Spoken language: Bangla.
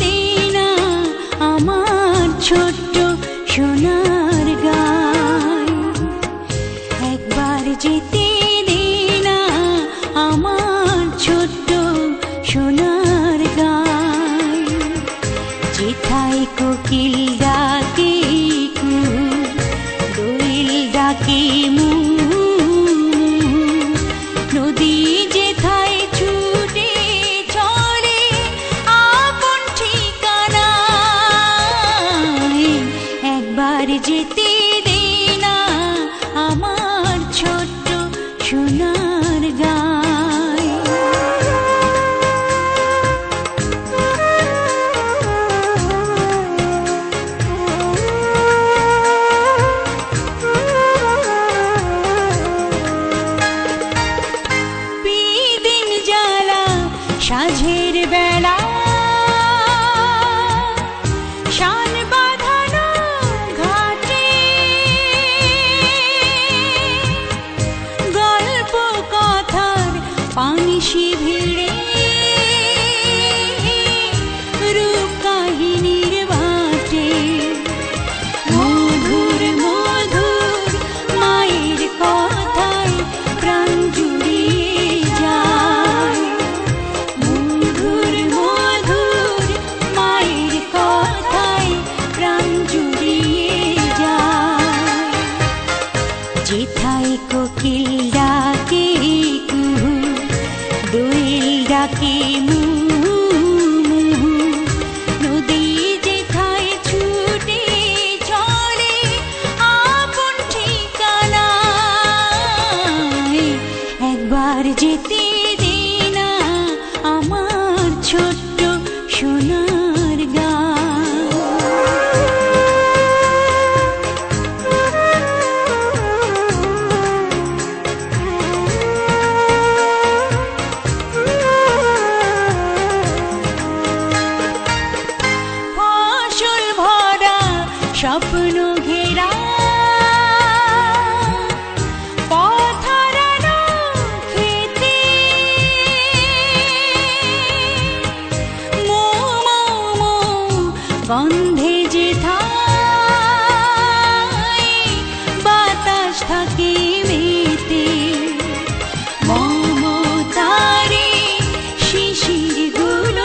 দে না আমার ছোট্ট সোনার গায়, একবার যেতে দে না আমার ছোট্ট সোনার গায়। যেথায় কোকিল ডাকে কু, দোয়েল ডাকে মু, নদী যেথায় ছুটে চলে আপন ঠিকানায়, একবার যেতে দে না আমার ছোট্ট সোনার গায়। বিদিন জ্বালা সাঁঝের বেলা, শান বাঁধানো ঘাটে, গল্প কথার পানিশি ভিড়ে, রূপ কাহিনীর বাটে, মধুর মধুর মায়ের কথায় প্রাণ জুড়িয়ে যায়, মধুর মধুর মায়ের কথায় প্রাণ জুড়িয়ে যায়। যেথায় কোকিল ডাকে কুহু, দোয়েল ডাকে মু, নদী যেথায় ছুটে চলে আপন ঠিকানায়, একবার যেতে দে না আমার ছোট্ট সোনার গায়। ফসল ভরা স্বপ্ন ঘেরা, পথ হারানো খেতে, মৌ মৌ মৌ গন্ধে